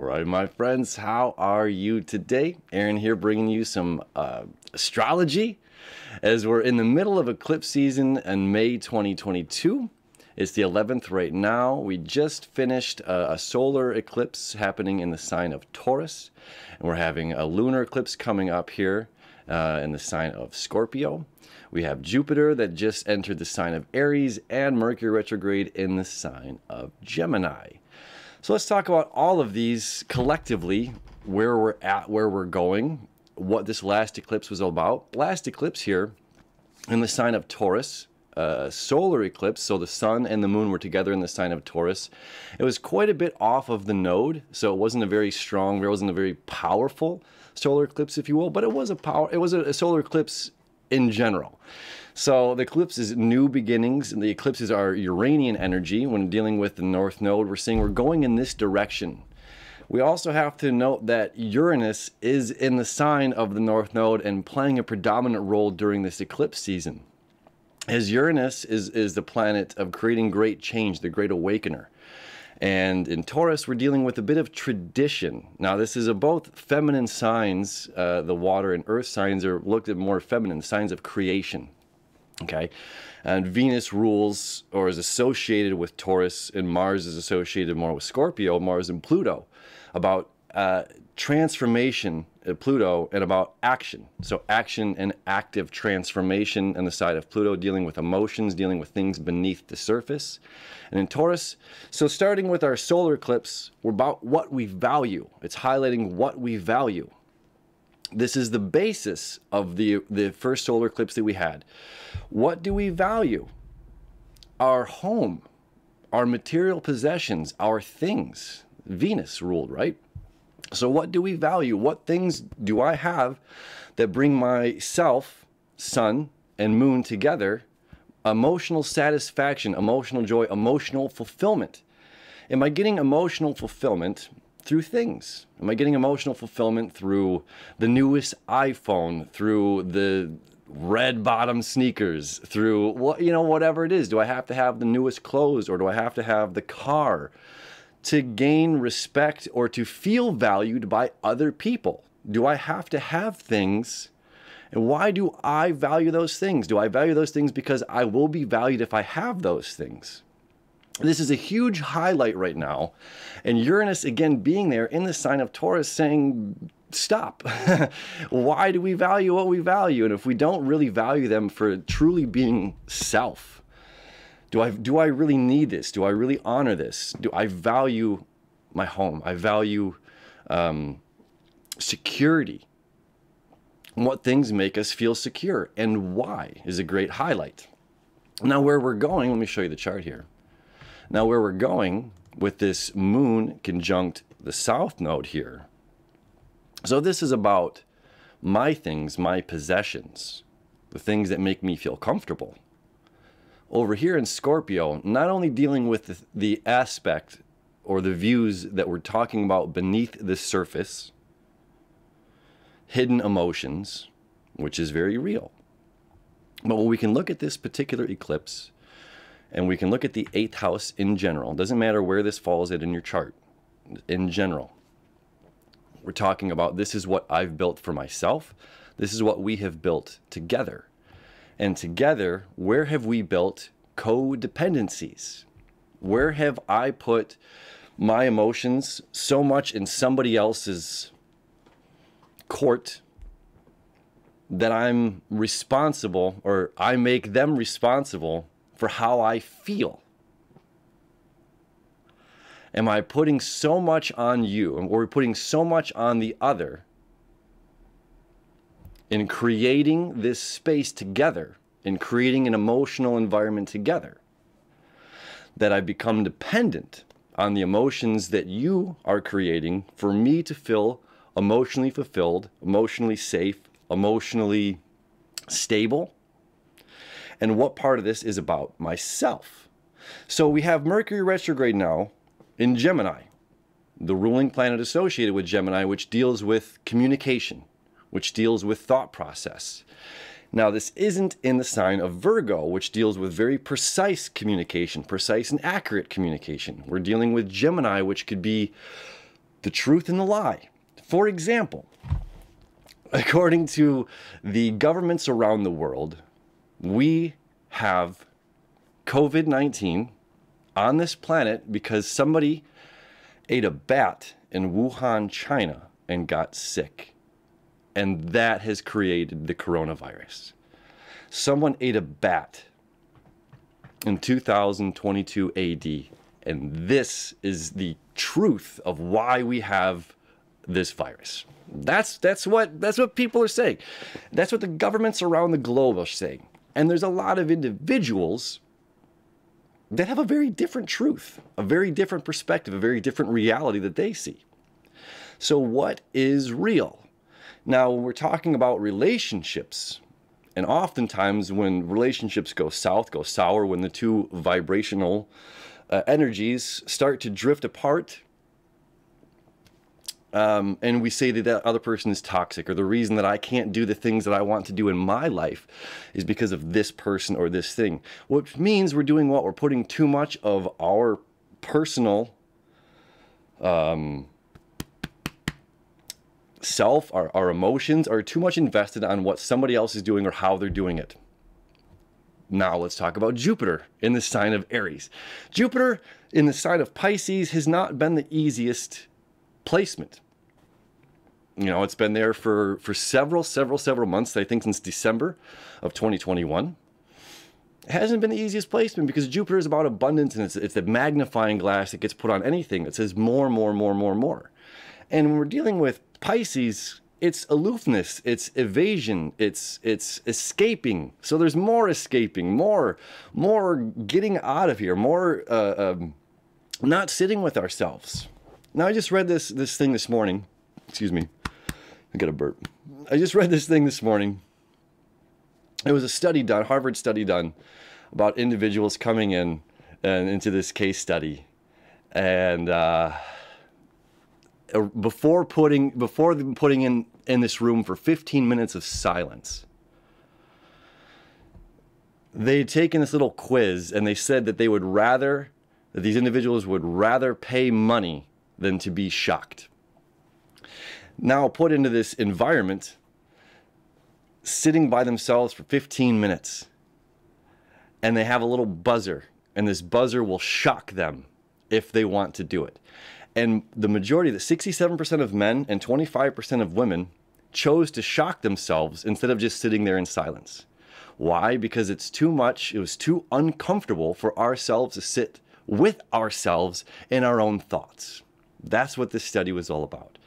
Alright, my friends, how are you today? Aaron here, bringing you some astrology as we're in the middle of eclipse season in May 2022. It's the 11th right now. We just finished a solar eclipse happening in the sign of Taurus, and we're having a lunar eclipse coming up here in the sign of Scorpio. We have Jupiter that just entered the sign of Aries and Mercury retrograde in the sign of Gemini. So let's talk about all of these collectively, where we're at, where we're going, what this last eclipse was all about. Last eclipse here in the sign of Taurus, solar eclipse, so the sun and the moon were together in the sign of Taurus. It was quite a bit off of the node, so it wasn't a very strong, it wasn't a very powerful solar eclipse, if you will, but it was a solar eclipse in general. So the eclipse is new beginnings, and the eclipses are Uranian energy. When dealing with the North Node, we're saying we're going in this direction. We also have to note that Uranus is in the sign of the North Node and playing a predominant role during this eclipse season. As Uranus is the planet of creating great change, the great awakener. And in Taurus, we're dealing with a bit of tradition. Now, this is both feminine signs. The water and earth signs are looked at more feminine, signs of creation. Okay, and Venus rules or is associated with Taurus, and Mars is associated more with Scorpio, Mars and Pluto, about transformation at Pluto and about action. So action and active transformation on the side of Pluto, dealing with emotions, dealing with things beneath the surface. And in Taurus, so starting with our solar eclipse, we're about what we value. It's highlighting what we value. This is the basis of the first solar eclipse that we had. What do we value? Our home, our material possessions, our things. Venus ruled, right? So what do we value? What things do I have that bring myself, sun and moon together? Emotional satisfaction, emotional joy, emotional fulfillment. Am I getting emotional fulfillment through things? Am I getting emotional fulfillment through the newest iPhone, through the red bottom sneakers, through what, whatever it is? Do I have to have the newest clothes, or do I have to have the car to gain respect or to feel valued by other people? Do I have to have things? And why do I value those things? Do I value those things because I will be valued if I have those things? This is a huge highlight right now. And Uranus, again, being there in the sign of Taurus, saying, stop. Why do we value what we value? And if we don't really value them for truly being self, do I really need this? Do I really honor this? Do I value my home? I value security. What things make us feel secure and why is a great highlight. Now where we're going, let me show you the chart here. Now where we're going with this moon conjunct the south node here. So this is about my things, my possessions, the things that make me feel comfortable. Over here in Scorpio, not only dealing with the aspect or the views that we're talking about beneath the surface, hidden emotions, which is very real. But when we can look at this particular eclipse, and we can look at the 8th house in general, doesn't matter where this falls in your chart, in general, we're talking about this is what I've built for myself, this is what we have built together. And together, where have we built codependencies? Where have I put my emotions so much in somebody else's court that I'm responsible, or I make them responsible for how I feel? Am I putting so much on you, or putting so much on the other in creating this space together, in creating an emotional environment together, that I become dependent on the emotions that you are creating for me to feel emotionally fulfilled, emotionally safe, emotionally stable? And what part of this is about myself? So we have Mercury retrograde now in Gemini, the ruling planet associated with Gemini, which deals with communication, which deals with thought process. Now, this isn't in the sign of Virgo, which deals with very precise communication, precise and accurate communication. We're dealing with Gemini, which could be the truth and the lie. For example, according to the governments around the world, we have COVID-19 on this planet because somebody ate a bat in Wuhan, China, and got sick. And that has created the coronavirus. Someone ate a bat in 2022 AD, and this is the truth of why we have this virus. That's what people are saying. That's what the governments around the globe are saying. And there's a lot of individuals that have a very different truth, a very different perspective, a very different reality that they see. So what is real? Now, when we're talking about relationships, and oftentimes when relationships go south, go sour, when the two vibrational energies start to drift apart, and we say that that other person is toxic, or the reason that I can't do the things that I want to do in my life is because of this person or this thing. Which means we're doing what? We're putting too much of our personal self, our emotions are too much invested on what somebody else is doing or how they're doing it. Now let's talk about Jupiter in the sign of Aries. Jupiter in the sign of Pisces has not been the easiest placement. You know, it's been there for several months, I think since December of 2021. It hasn't been the easiest placement because Jupiter is about abundance, and it's the magnifying glass that gets put on anything that says more. And when we're dealing with Pisces, it's aloofness, it's evasion, it's escaping. So there's more escaping, more getting out of here, more not sitting with ourselves. Now, I just read this thing this morning. Excuse me. I got a burp. I just read this thing this morning. It was a study done, Harvard study done, about individuals coming in and into this case study. And before them putting in this room for 15 minutes of silence, they had taken this little quiz, and they said that that these individuals would rather pay money than to be shocked. Now put into this environment, sitting by themselves for 15 minutes, and they have a little buzzer, and this buzzer will shock them if they want to do it. And the majority, the 67% of men and 25% of women chose to shock themselves instead of just sitting there in silence. Why? Because it's too much, it was too uncomfortable for ourselves to sit with ourselves in our own thoughts. That's what this study was all about.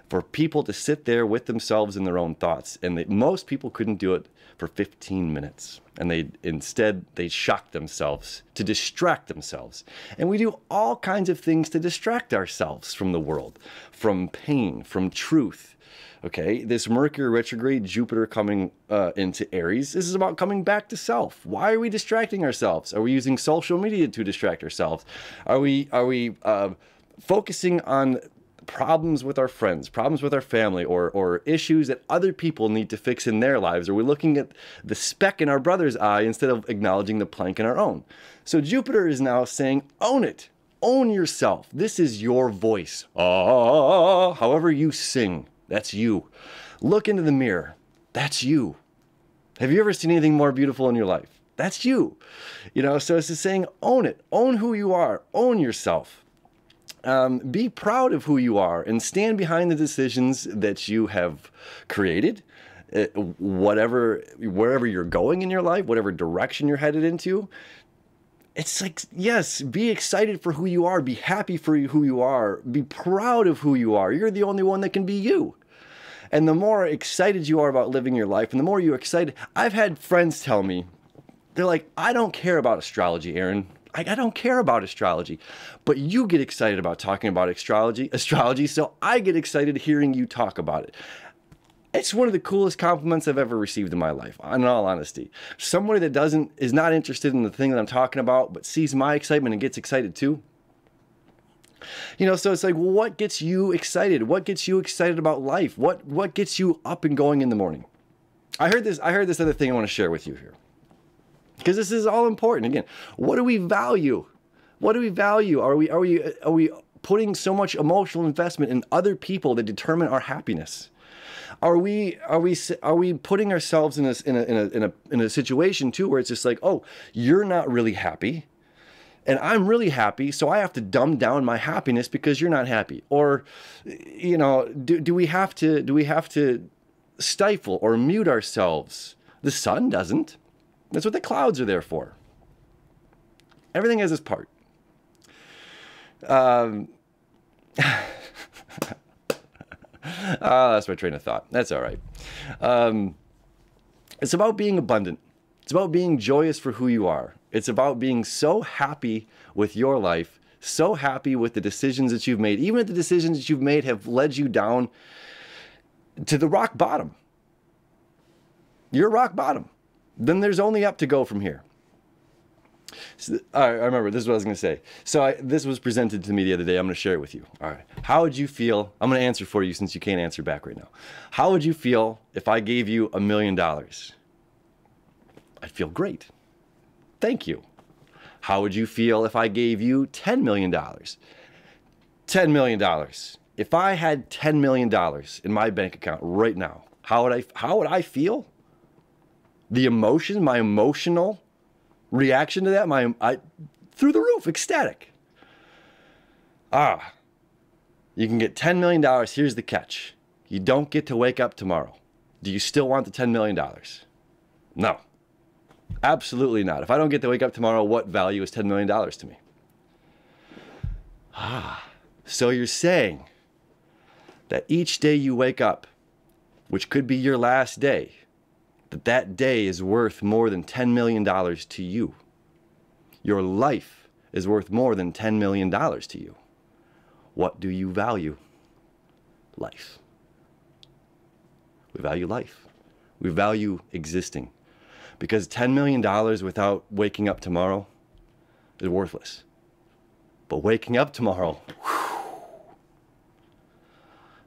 For people to sit there with themselves in their own thoughts. And most people couldn't do it for 15 minutes. And they shocked themselves to distract themselves. And we do all kinds of things to distract ourselves from the world, from pain, from truth. Okay, this Mercury Retrograde, Jupiter coming into Aries, this is about coming back to self. Why are we distracting ourselves? Are we using social media to distract ourselves? Are we focusing on problems with our friends, problems with our family, or issues that other people need to fix in their lives? Are we looking at the speck in our brother's eye instead of acknowledging the plank in our own? So Jupiter is now saying, own it. Own yourself. This is your voice. However you sing, that's you. Look into the mirror. That's you. Have you ever seen anything more beautiful in your life? That's you. You know, so it's just saying, own it. Own who you are. Own yourself. Be proud of who you are and stand behind the decisions that you have created, wherever you're going in your life, whatever direction you're headed into. It's like, yes, be excited for who you are. Be happy for who you are. Be proud of who you are. You're the only one that can be you. And the more excited you are about living your life, and the more you're excited, I've had friends tell me, they're like, I don't care about astrology, Aaron. I don't care about astrology, but you get excited about talking about astrology, so I get excited hearing you talk about it. It's one of the coolest compliments I've ever received in my life, in all honesty. Somebody that is not interested in the thing that I'm talking about, but sees my excitement and gets excited too. You know, so it's like, well, what gets you excited? What gets you excited about life? What gets you up and going in the morning? I heard this other thing I want to share with you here, because this is all important. Again, what do we value? What do we value? Are we putting so much emotional investment in other people that determine our happiness? Are we putting ourselves in a situation too where it's just like, oh, you're not really happy, and I'm really happy, so I have to dumb down my happiness because you're not happy? Or, you know, do we have to stifle or mute ourselves? The sun doesn't. That's what the clouds are there for. Everything has its part. That's my train of thought. That's all right. It's about being abundant. It's about being joyous for who you are. It's about being so happy with your life, so happy with the decisions that you've made, even if the decisions that you've made have led you down to the rock bottom. You're rock bottom. Then there's only up to go from here. So, I remember, this is what I was going to say. So this was presented to me the other day. I'm going to share it with you. All right. How would you feel? I'm going to answer for you since you can't answer back right now. How would you feel if I gave you $1 million? I'd feel great. Thank you. How would you feel if I gave you $10 million? $10 million. If I had $10 million in my bank account right now, how would I feel? The emotion, my emotional reaction to that, through the roof, ecstatic. You can get $10 million. Here's the catch. You don't get to wake up tomorrow. Do you still want the $10 million? No. Absolutely not. If I don't get to wake up tomorrow, what value is $10 million to me? So you're saying that each day you wake up, which could be your last day, that day is worth more than $10 million to you. Your life is worth more than $10 million to you. What do you value? Life. We value life. We value existing. Because $10 million without waking up tomorrow is worthless. But waking up tomorrow,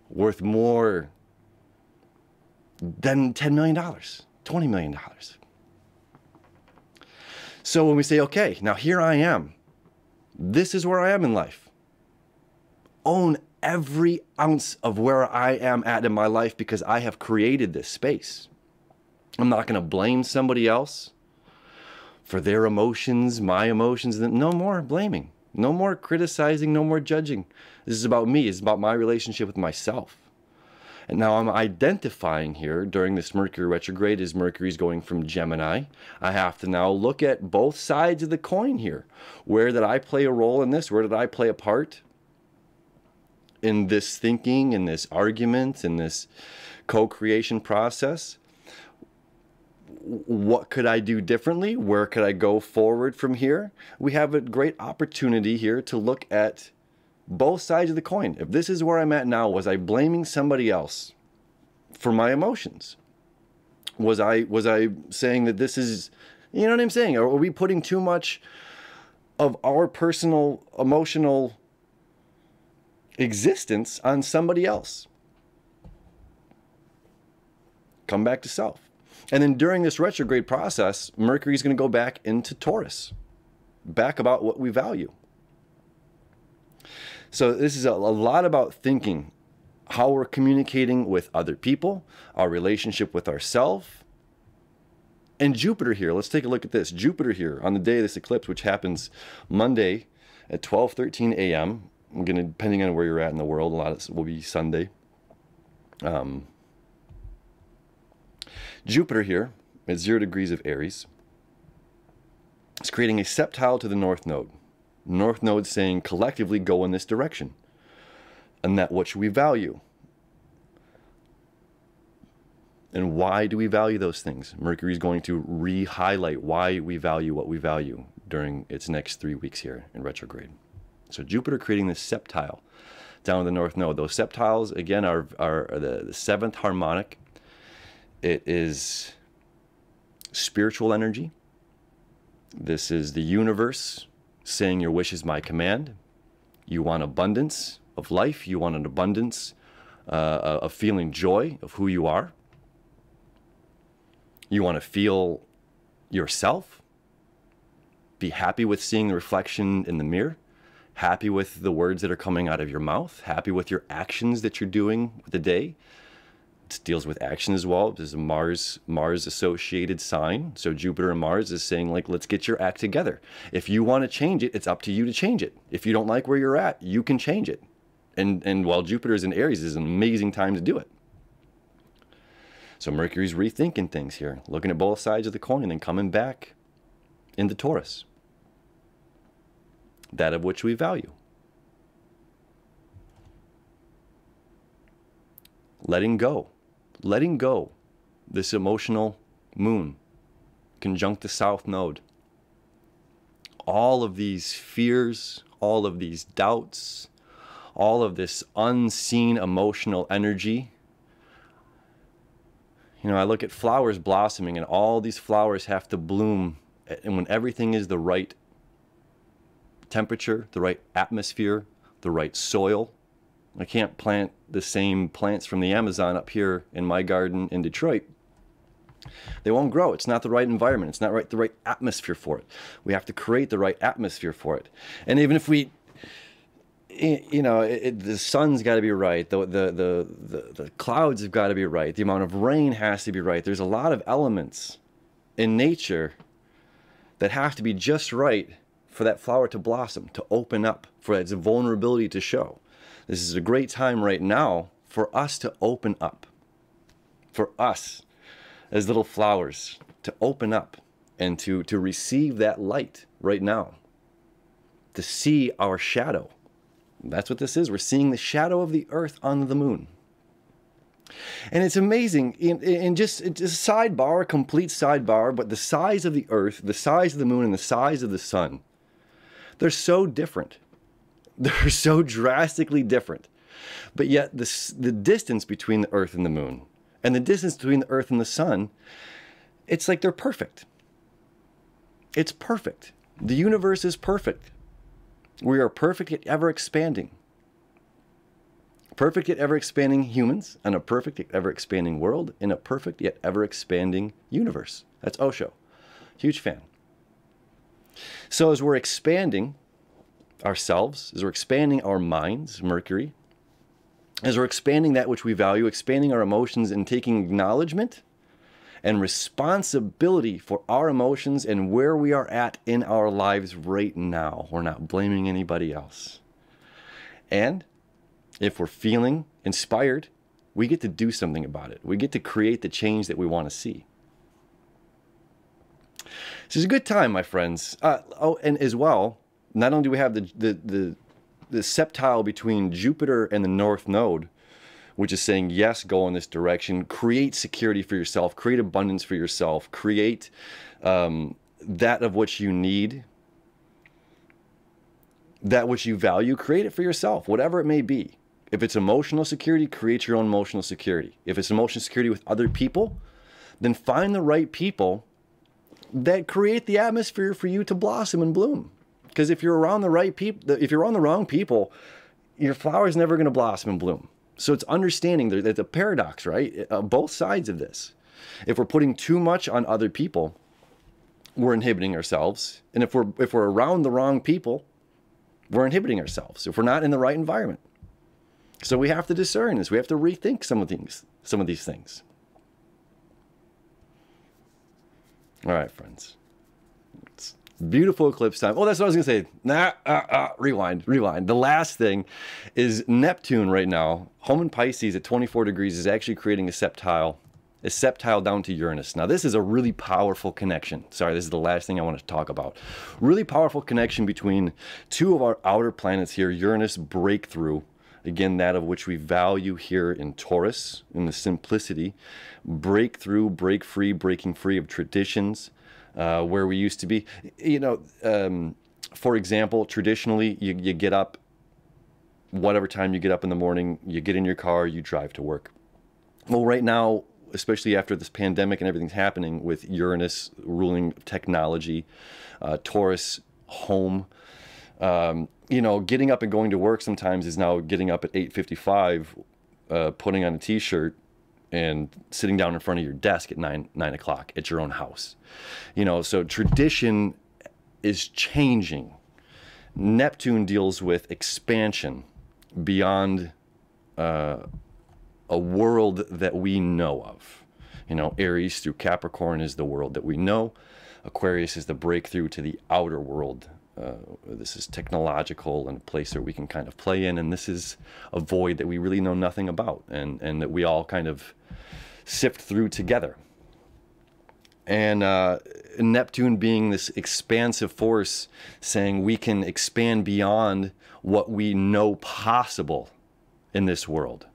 worth more than $10 million, $20 million. So when we say, okay, now here I am. This is where I am in life. Own every ounce of where I am at in my life because I have created this space. I'm not going to blame somebody else for their emotions, my emotions. No more blaming. No more criticizing. No more judging. This is about me. It's about my relationship with myself. And now I'm identifying here during this Mercury retrograde as Mercury's going from Gemini. I have to now look at both sides of the coin here. Where did I play a role in this? Where did I play a part in this thinking, in this argument, in this co-creation process? What could I do differently? Where could I go forward from here? We have a great opportunity here to look at both sides of the coin. If this is where I'm at now, was I blaming somebody else for my emotions? Was I saying that this is, you know what I'm saying? Are we putting too much of our personal emotional existence on somebody else? Come back to self. And then during this retrograde process, Mercury is going to go back into Taurus, back about what we value. So this is a lot about thinking how we're communicating with other people, our relationship with ourselves. And Jupiter here, let's take a look at this. Jupiter here on the day of this eclipse, which happens Monday at 12:13 a.m. I'm going to, depending on where you're at in the world, a lot of it will be Sunday. Jupiter here at 0 degrees of Aries is creating a septile to the North Node. North Node saying collectively go in this direction. And that what should we value? And why do we value those things? Mercury is going to re-highlight why we value what we value during its next 3 weeks here in retrograde. So Jupiter creating this septile down the North Node. Those septiles, again, are the seventh harmonic. It is spiritual energy. This is the universe saying your wish is my command. You want abundance of life. You want an abundance of feeling joy of who you are. You want to feel yourself. Be happy with seeing the reflection in the mirror. Happy with the words that are coming out of your mouth. Happy with your actions that you're doing with the day. It deals with action as well. There's a Mars associated sign. So Jupiter and Mars is saying, like, let's get your act together. If you want to change it, it's up to you to change it. If you don't like where you're at, you can change it. And while Jupiter is in Aries, is an amazing time to do it. So Mercury's rethinking things here, looking at both sides of the coin and then coming back into Taurus. That of which we value. Letting go. Letting go. This emotional moon, conjunct the South Node. All of these fears, all of these doubts, all of this unseen emotional energy. You know, I look at flowers blossoming, and all these flowers have to bloom, and when everything is the right temperature, the right atmosphere, the right soil. I can't plant the same plants from the Amazon up here in my garden in Detroit. They won't grow. It's not the right environment. It's not the right atmosphere for it. We have to create the right atmosphere for it. And even if we, you know, the sun's got to be right. The clouds have got to be right. The amount of rain has to be right. There's a lot of elements in nature that have to be just right for that flower to blossom, to open up, for its vulnerability to show. This is a great time right now for us to open up. For us, as little flowers, to open up and to receive that light right now. To see our shadow. That's what this is. We're seeing the shadow of the earth on the moon. And it's amazing, it's a sidebar, a complete sidebar, but the size of the earth, the size of the moon, and the size of the sun, they're so different. They're so drastically different. But yet the distance between the earth and the moon, and the distance between the earth and the sun, it's like they're perfect. It's perfect. The universe is perfect. We are perfect yet ever expanding. Perfect yet ever expanding humans, and a perfect yet ever expanding world, in a perfect yet ever expanding universe. That's Osho. Huge fan. So as we're expanding ourselves, as we're expanding our minds, Mercury, as we're expanding that which we value, expanding our emotions and taking acknowledgement and responsibility for our emotions and where we are at in our lives right now. We're not blaming anybody else. And if we're feeling inspired, we get to do something about it. We get to create the change that we want to see. This is a good time, my friends. And as well, not only do we have the septile between Jupiter and the North Node, which is saying, yes, go in this direction, create security for yourself, create abundance for yourself, create that of which you need, that which you value, create it for yourself, whatever it may be. If it's emotional security, create your own emotional security. If it's emotional security with other people, then find the right people that create the atmosphere for you to blossom and bloom. Because if you're around the right people, if you're around the wrong people, your flower is never going to blossom and bloom. So it's understanding there's a paradox, right? Both sides of this. If we're putting too much on other people, we're inhibiting ourselves. And if we're around the wrong people, we're inhibiting ourselves. If we're not in the right environment. So we have to discern this. We have to rethink some of these things. All right, friends. It's beautiful eclipse time. Oh, that's what I was going to say. Rewind. The last thing is Neptune right now, home in Pisces at 24 degrees, is actually creating a septile down to Uranus. Now, this is a really powerful connection. Sorry, this is the last thing I want to talk about. Really powerful connection between two of our outer planets here, Uranus breakthrough. Again, that of which we value here in Taurus, in the simplicity. Breakthrough, break free, breaking free of traditions, where we used to be. You know, for example, traditionally, you get up, whatever time you get up in the morning, you get in your car, you drive to work. Well, right now, especially after this pandemic and everything's happening with Uranus ruling technology, Taurus home, you know, getting up and going to work sometimes is now getting up at 8:55, putting on a t-shirt and sitting down in front of your desk at 9 o'clock at your own house. You know, so tradition is changing. Neptune deals with expansion beyond a world that we know of. You know, Aries through Capricorn is the world that we know. Aquarius is the breakthrough to the outer world. This is technological and a place where we can kind of play in, and this is a void that we really know nothing about, and that we all kind of sift through together. And Neptune being this expansive force, saying we can expand beyond what we know possible in this world.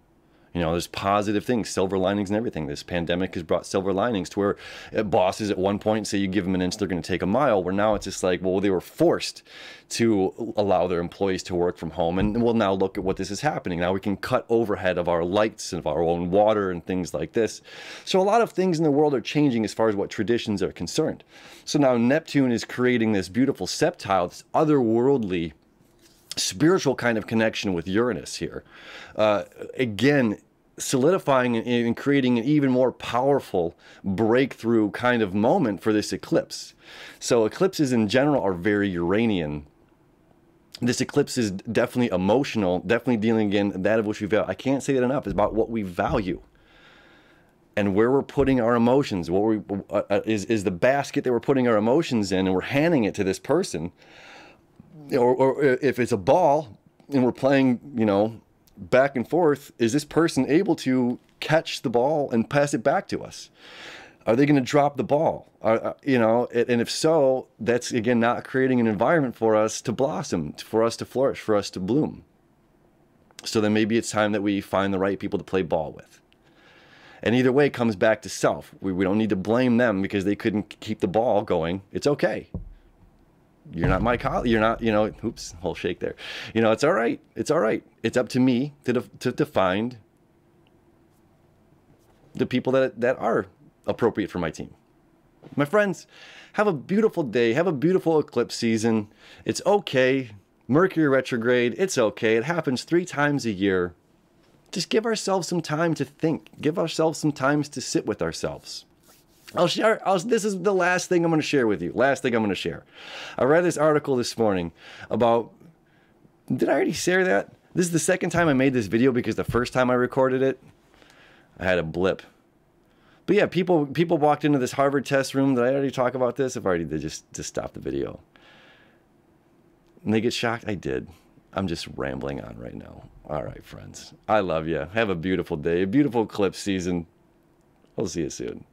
You know, there's positive things, silver linings and everything. This pandemic has brought silver linings to where bosses at one point say you give them an inch, they're going to take a mile, where now it's just like, well, they were forced to allow their employees to work from home. And we'll now look at what this is happening. Now we can cut overhead of our lights and of our own water and things like this. So a lot of things in the world are changing as far as what traditions are concerned. So now Neptune is creating this beautiful septile, this otherworldly, spiritual kind of connection with Uranus here. Again, solidifying and creating an even more powerful breakthrough kind of moment for this eclipse. So eclipses in general are very Uranian. This eclipse is definitely emotional, definitely dealing again that of which we value. I can't say that enough. It's about what we value and where we're putting our emotions. What we is the basket that we're putting our emotions in, and we're handing it to this person. Or if it's a ball and we're playing, you know, back and forth, is this person able to catch the ball and pass it back to us? Are they going to drop the ball? You know, and if so, that's again not creating an environment for us to blossom, for us to flourish, for us to bloom. So then maybe it's time that we find the right people to play ball with. And either way, it comes back to self. We don't need to blame them because they couldn't keep the ball going. It's okay. You're not my colleague. You're not, you know, oops, whole shake there. You know, it's all right. It's all right. It's up to me to find the people that are appropriate for my team. My friends, have a beautiful day. Have a beautiful eclipse season. It's okay. Mercury retrograde, it's okay. It happens 3 times a year. Just give ourselves some time to think. Give ourselves some time to sit with ourselves. This is the last thing I'm going to share with you. Last thing I'm going to share. I read this article this morning about, did I already share that? This is the second time I made this video because the first time I recorded it, I had a blip. But yeah, people walked into this Harvard test room. Did I already talk about this? I've already just stop the video. And they get shocked. I did. I'm just rambling on right now. All right, friends. I love you. Have a beautiful day. A beautiful eclipse season. I'll see you soon.